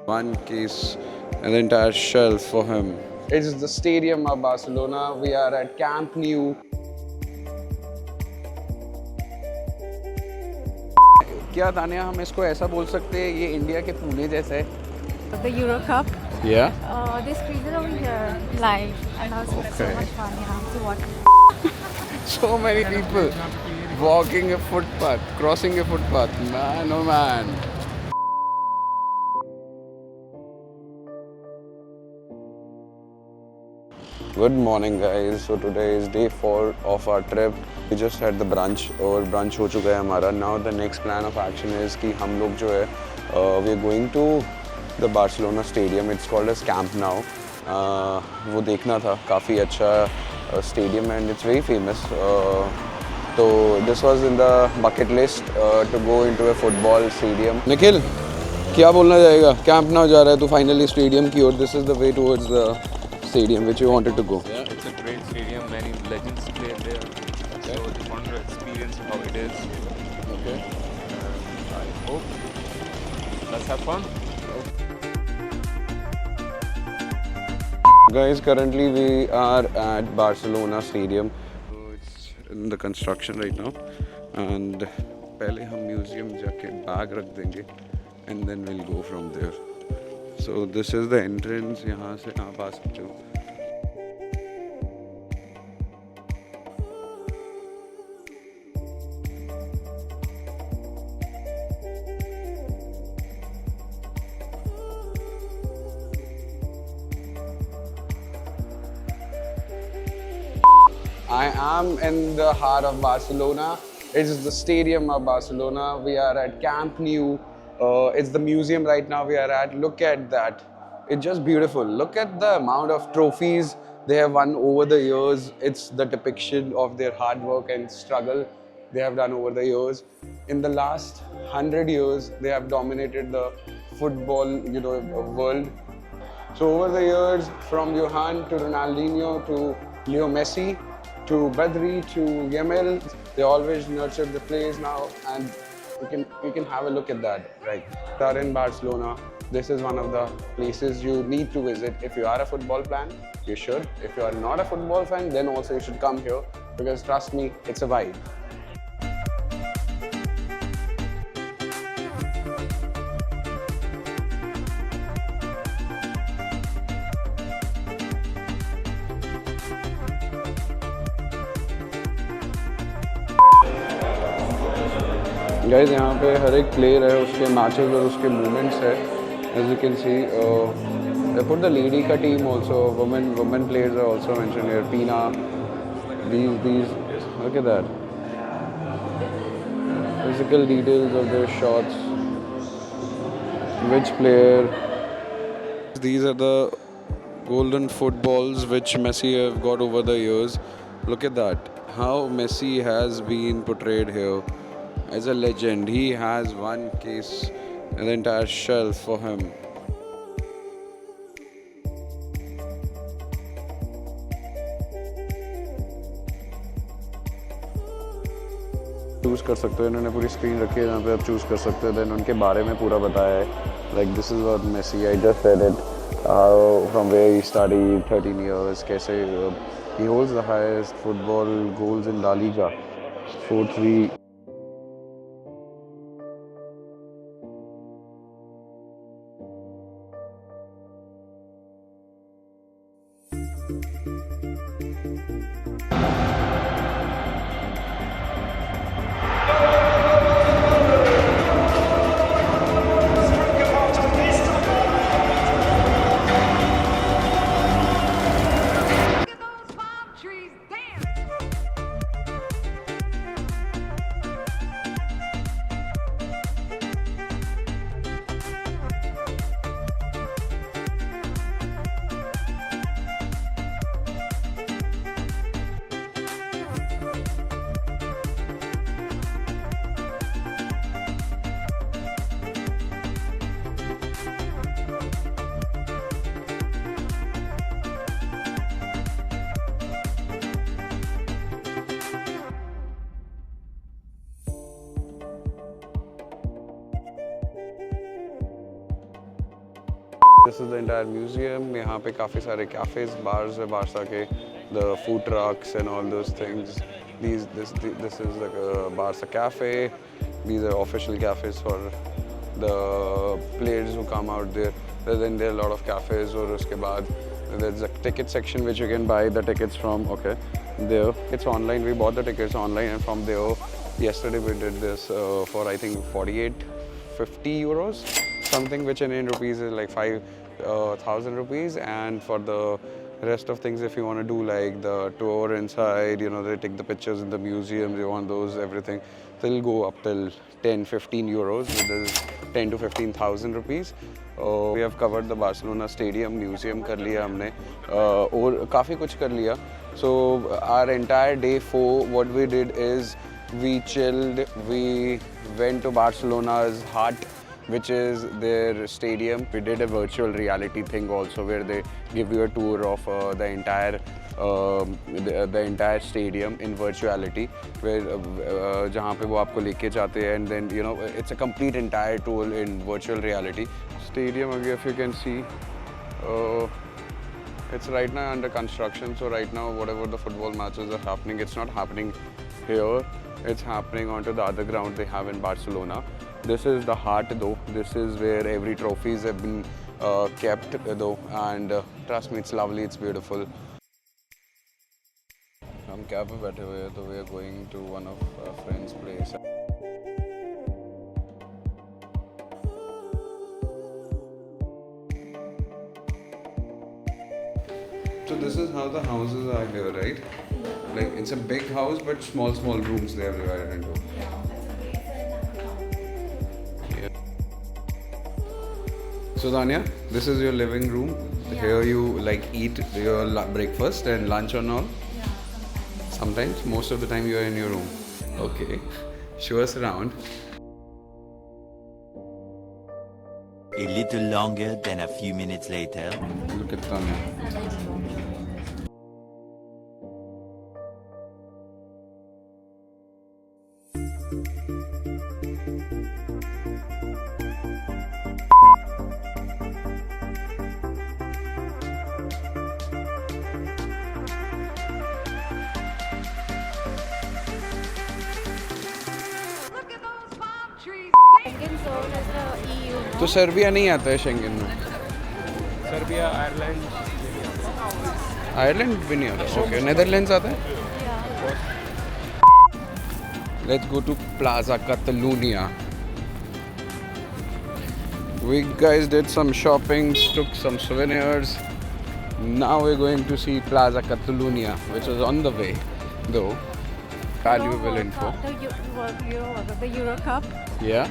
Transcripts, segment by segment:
one case, an entire shelf for him. It is the stadium of Barcelona. We are at Camp Nou. क्या तानिया हम इसको ऐसा बोल सकते हैं ये इंडिया के पुणे जैसा है? The Euro Cup. Yeah. They screened it over here live, and that was so Okay. much fun. To watch. So many people walking a footpath, crossing a footpath. Man, oh man. Good morning guys. So today is day 4 of our trip. We just had the brunch और brunch हो चुका है हमारा. Now the next plan of action is कि हम लोग जो है we are going to the Barcelona stadium. It's called as Camp Nou. वो देखना था, काफ़ी अच्छा stadium and it's very famous. So this was in the bucket list to go into a football stadium. Nikhil क्या बोलना चाहेगा? Camp Nou जा रहा है तो finally stadium की ओर. This is the way towards the stadium which you wanted to go. Yeah, it's a great stadium. Many legends play there. So just wanted to experience how it is. Okay. I hope. Let's have fun. Guys, currently we are at Barcelona Stadium. So it's in the construction right now, and पहले हम museum जाके bag रख देंगे, and then we'll go from there. So this is the entrance. यहाँ से आप आ सकते हो. I am in the heart of Barcelona. It is the stadium of Barcelona. We are at Camp Nou. It's the museum right now we are at. Look at that. It's just beautiful. Look at the amount of trophies they have won over the years. It's the depiction of their hard work and struggle they have done over the years. In the last 100 years, they have dominated the football, world. So over the years, from Johan to Ronaldinho to Leo Messi to Badri to Yamil, they always nurtured the players now, and you can have a look at that. Right, we are in Barcelona. This is one of the places you need to visit if you are a football fan. You should. If you are not a football fan, then also you should come here because trust me, it's a vibe. Guys यहाँ पे हर एक player है उसके matches और उसके movements है. As you can see they put the lady ka team also. Women players are also mentioned here. Pina, these look at that. Physical details of their shots. Which player? These are the golden footballs which Messi have got over the years. Look at that. How Messi has been portrayed here. As a legend, he has one case, an entire shelf for him. Choose कर सकते हो. इन्होंने पूरी screen रखी है जहाँ पे आप चूज़ कर सकते हो. देन उनके बारे में पूरा बताया है. Like this is what Messi, I just said it. From where he studied, 13 years. कैसे he holds the highest football goals in La Liga, 4-3. This is the entire museum. यहाँ पे काफ़ी सारे cafes, bars है बारसा के, the food trucks and all those things. This is like a Barca cafe. These are official cafes for the players who come out there. Then there are a lot of cafes. और उसके बाद there's a ticket section which you can buy the tickets from. Okay, there it's online. We bought the tickets online, and from there yesterday we did this for I think 50 euros, something which in Indian rupees is like 5,000 rupees. And for the rest of things, if you want to do like the tour inside, you know, they take the pictures in the museum, they want those, everything, they'll go up till 10-15 euros, which is 10 to 15,000 rupees. We have covered the Barcelona Stadium, museum कर लिया हमने, और काफ़ी कुछ कर लिया. So our entire day 4, what we did is we chilled, we went to Barcelona's heart, which is their stadium. We did a virtual reality thing also where they give you a tour of the entire stadium in virtuality, where जहाँ पे वो आपको लेके जाते हैं, and then you know it's a complete entire tour in virtual reality. Stadium again, if you can see, it's right now under construction. So right now whatever the football matches are happening, it's not happening here. It's happening onto the other ground they have in Barcelona. This is the heart though. This is where every trophies have been kept though, and trust me, it's lovely, it's beautiful. हम cab में बैठे हुए हैं, तो we are going to one of our friends' place. So this is how the houses are here, right? Like it's a big house, but small rooms they have divided into. So Danya, this is your living room. Yeah. Here you like eat your breakfast and lunch and all. Sometimes, most of the time you are in your room. Okay, show us around. A little longer than a few minutes later. Look at Danya. Schengen zone is the EU. तो Serbia नहीं आता है Schengen में. Serbia, Ireland. Ireland भी नहीं आता. Okay, Netherlands आता है. Let's go to Plaza Catalunya. We guys did some shopping, took some souvenirs. Now we're going to see Plaza Catalunya, which is on the way, though. Valuable info. The Euro Cup. Yeah.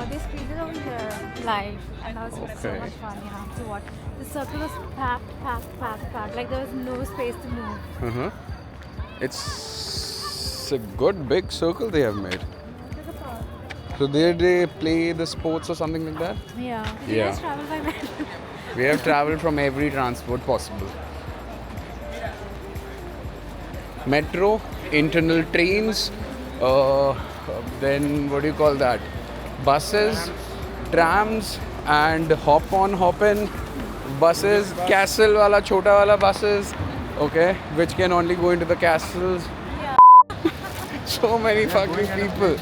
They screened it over here live, and that was so Okay. much fun. Yeah, to watch. The circle was packed. Like there was no space to move. It's a good big circle they have made. So there they play the sports or something like that? Yeah. Yeah. You guys travel by metro. We have traveled from every transport possible. Metro, internal trains, then what do you call that? Buses, trams, and hop-on, hop-in buses, castle wala, chota wala buses, okay, which can only go into the castles. Yeah. So many fucking people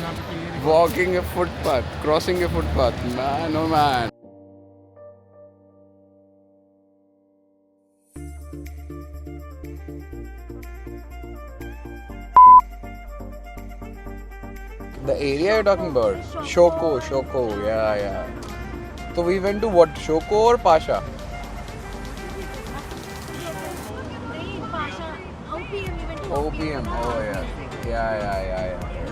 walking a footpath, crossing a footpath. Man, oh man. The area you're talking about? Shoko, yeah. So we went to what? Shoko or Pasha? OPM, we went to OPM, oh yeah. Yeah.